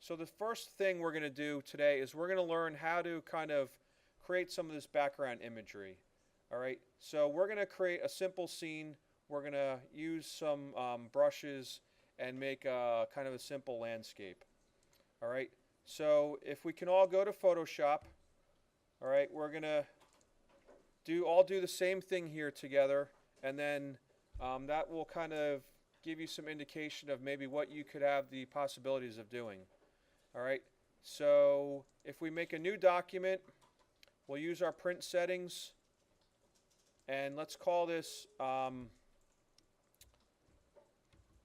So the first thing we're going to do today is we're going to learn how to kind of create some of this background imagery. All right, so we're going to create a simple scene. We're going to use some brushes and make a kind of a simple landscape. All right, so if we can all go to Photoshop, all right, we're going to all do the same thing here together, and then that will kind of give you some indication of maybe what you could have the possibilities of doing. All right, so if we make a new document, we'll use our print settings, and let's call this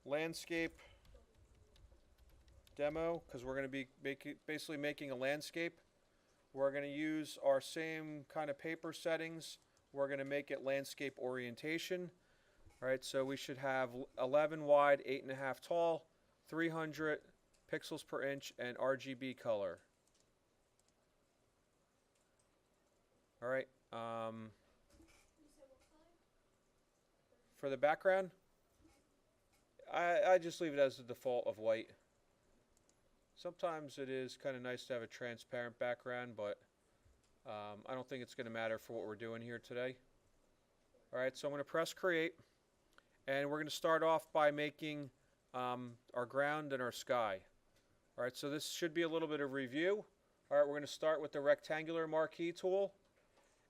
landscape demo, because we're going to be basically making a landscape. We're going to use our same kind of paper settings. We're going to make it landscape orientation. All right, so we should have 11 wide, 8.5 tall, 300 pixels per inch, and RGB color. All right. For the background, I just leave it as the default of white. Sometimes it is kind of nice to have a transparent background, but I don't think it's going to matter for what we're doing here today. All right, so I'm going to press create, and we're going to start off by making our ground and our sky. All right, so this should be a little bit of review. All right, we're going to start with the rectangular marquee tool,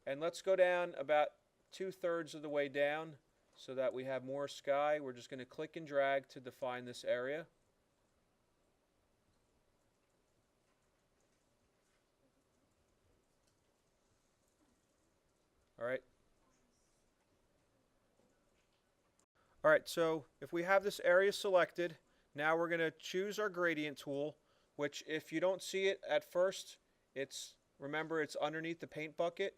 and let's go down about 2/3 of the way down so that we have more sky. We're just going to click and drag to define this area. All right. All right, so if we have this area selected, now we're going to choose our gradient tool, which if you don't see it at first, remember it's underneath the paint bucket.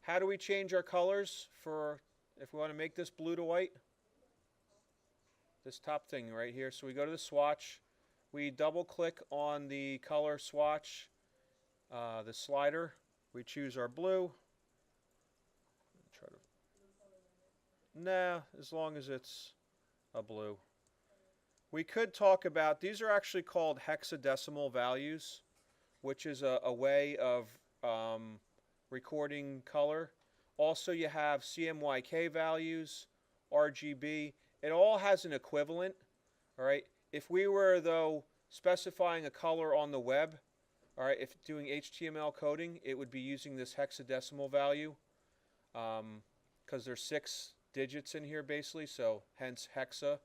How do we change our colors if we want to make this blue to white? This top thing right here. So we go to the swatch, we double click on the color swatch, the slider, we choose our blue. Nah, as long as it's a blue. We could talk about, these are actually called hexadecimal values, which is a way of recording color. Also, you have CMYK values, RGB. It all has an equivalent. All right. If we were, though, specifying a color on the web, all right, if doing HTML coding, it would be using this hexadecimal value because there's 6 digits in here basically, so hence hexa.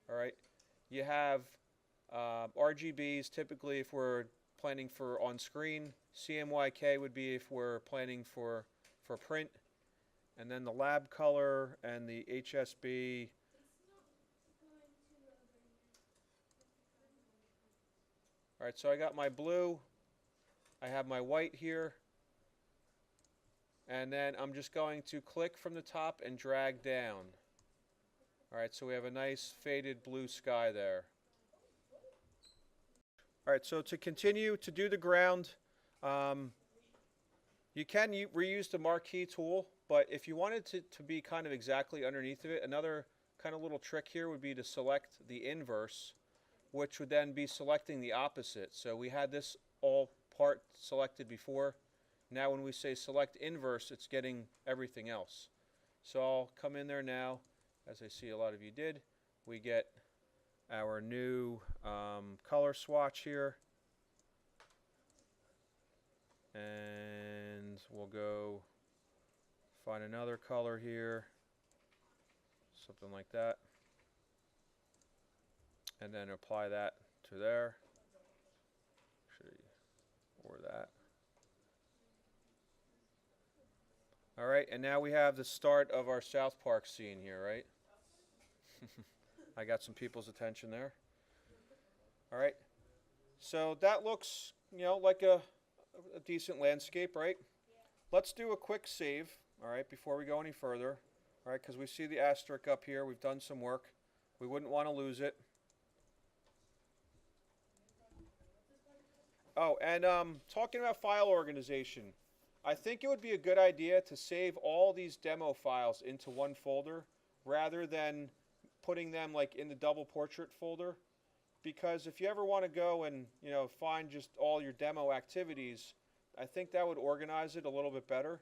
All right. You have RGBs typically if we're planning for on screen. CMYK would be if we're planning for print. And then the lab color and the HSB. All right, so I got my blue. I have my white here. And then I'm just going to click from the top and drag down. All right, so we have a nice faded blue sky there. All right, so to continue to do the ground, you can reuse the marquee tool, but if you wanted to be kind of exactly underneath of it, another kind of little trick here would be to select the inverse, which would then be selecting the opposite. So we had this all part selected before. Now when we say select inverse, it's getting everything else. So I'll come in there now, as I see a lot of you did. We get our new color swatch here. And we'll go find another color here, something like that. And then apply that to there, or that. All right, and now we have the start of our South Park scene here, right? I got some people's attention there. All right, so that looks, like a decent landscape, right? Let's do a quick save, all right, before we go any further, all right, because we see the asterisk up here. We've done some work. We wouldn't want to lose it. Oh, and talking about file organization, I think it would be a good idea to save all these demo files into one folder rather than putting them like in the double portrait folder. because if you ever want to go and find just all your demo activities, I think that would organize it a little bit better.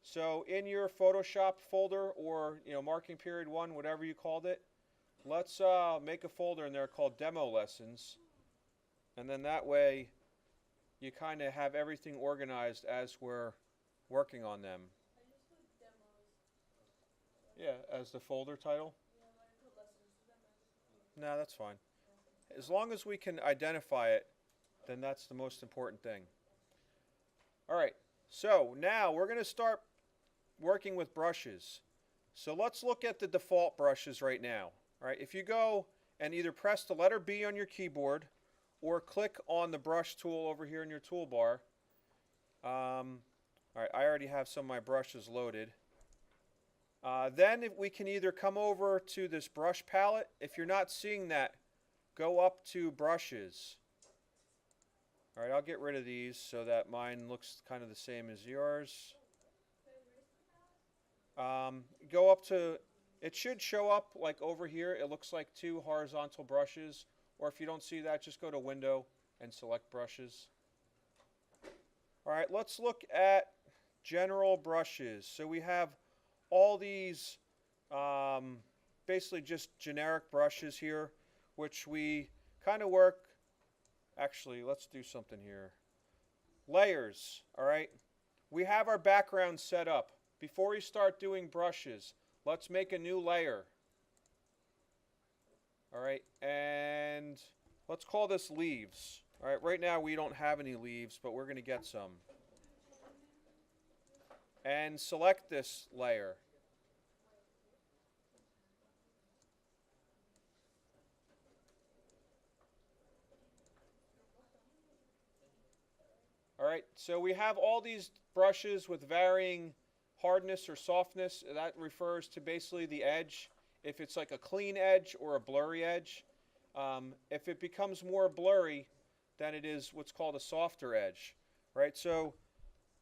So in your Photoshop folder, or marking period 1, whatever you called it, let's make a folder in there called demo lessons, and then that way you kind of have everything organized as we're working on them. Yeah, as the folder title. No, that's fine. As long as we can identify it, then that's the most important thing. All right, so now we're going to start working with brushes. So let's look at the default brushes right now. All right, if you go and either press the letter B on your keyboard or click on the brush tool over here in your toolbar. All right, I already have some of my brushes loaded. Then if we can either come over to this brush palette. If you're not seeing that, go up to brushes. All right, I'll get rid of these so that mine looks kind of the same as yours. Go up to, it should show up like over here. It looks like 2 horizontal brushes. Or if you don't see that, just go to Window and select Brushes. All right, let's look at general brushes. So we have all these basically just generic brushes here, which we kind of work. Actually, let's do something here. Layers, all right? We have our background set up. Before we start doing brushes, let's make a new layer. All right, and let's call this leaves. All right, right now we don't have any leaves, but we're going to get some. And select this layer. All right, so we have all these brushes with varying hardness or softness. That refers to basically the edge. If it's like a clean edge or a blurry edge. If it becomes more blurry, then it is what's called a softer edge. Right, so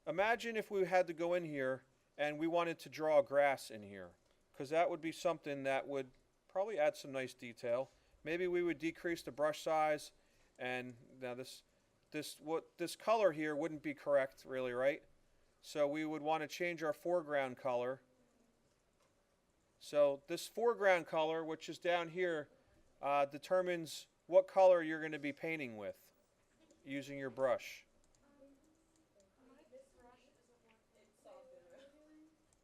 imagine if we had to go in here and we wanted to draw grass in here, because that would be something that would probably add some nice detail. Maybe we would decrease the brush size, and now this color here wouldn't be correct really, right? So we would want to change our foreground color. So this foreground color, which is down here, determines what color you're going to be painting with using your brush.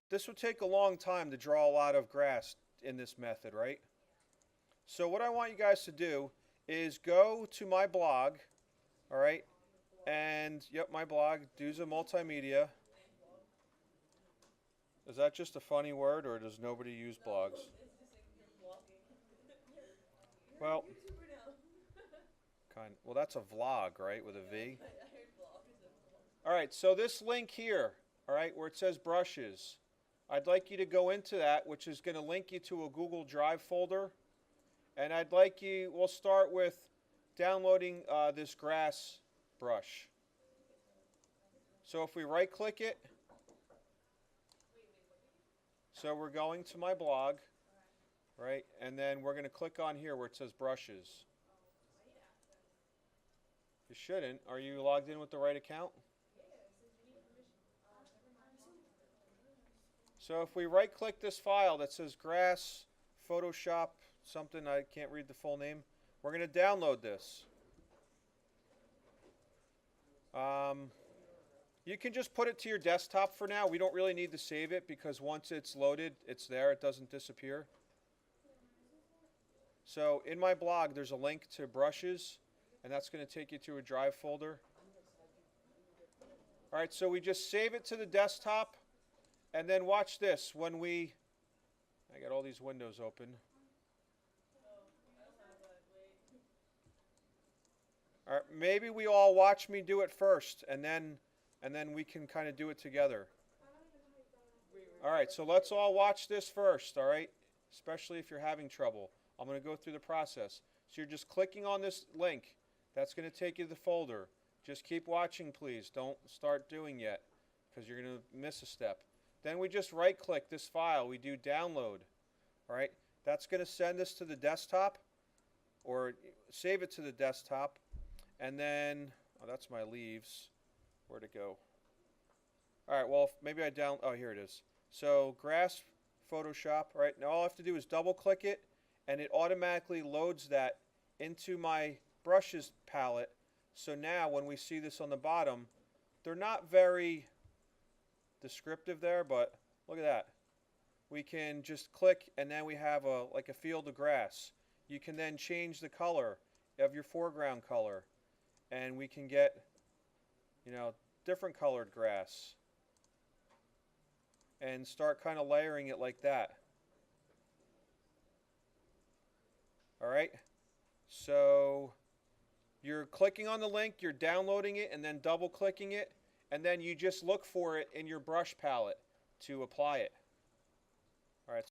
This would take a long time to draw a lot of grass in this method, right? So what I want you guys to do is go to my blog, all right? And, yep, my blog, Duza Multimedia. Is that just a funny word, or does nobody use blogs? Well, well, that's a vlog, right, with a V? All right, so this link here, all right, where it says brushes, I'd like you to go into that, which is going to link you to a Google Drive folder. And I'd like you, we'll start with downloading this grass brush. So if we right-click it, so we're going to my blog, right, and then we're going to click on here where it says brushes. You shouldn't. Are you logged in with the right account? So if we right-click this file that says grass, Photoshop, something, I can't read the full name, we're going to download this. You can just put it to your desktop for now. We don't really need to save it because once it's loaded, it's there. It doesn't disappear. So in my blog, there's a link to brushes, and that's going to take you to a Drive folder. All right, so we just save it to the desktop, and then watch this. When we, I got all these windows open. All right, maybe we all watch me do it first, and then we can kind of do it together. All right, so let's all watch this first, all right? Especially if you're having trouble. I'm going to go through the process. So you're just clicking on this link. That's going to take you to the folder. Just keep watching, please. Don't start doing yet because you're going to miss a step. Then we just right-click this file. We do download, all right? That's going to send us to the desktop. or save it to the desktop, and then, oh, that's my leaves. Where'd it go? All right, well, maybe oh, here it is. So grass Photoshop, right? Now all I have to do is double click it, and it automatically loads that into my brushes palette. So now when we see this on the bottom, they're not very descriptive there, but look at that. We can just click, and then we have like a field of grass. You can then change the color of your foreground color, and we can get, different colored grass, and start kind of layering it like that. All right, so you're clicking on the link, you're downloading it, and then double clicking it, and then you just look for it in your brush palette to apply it. All right.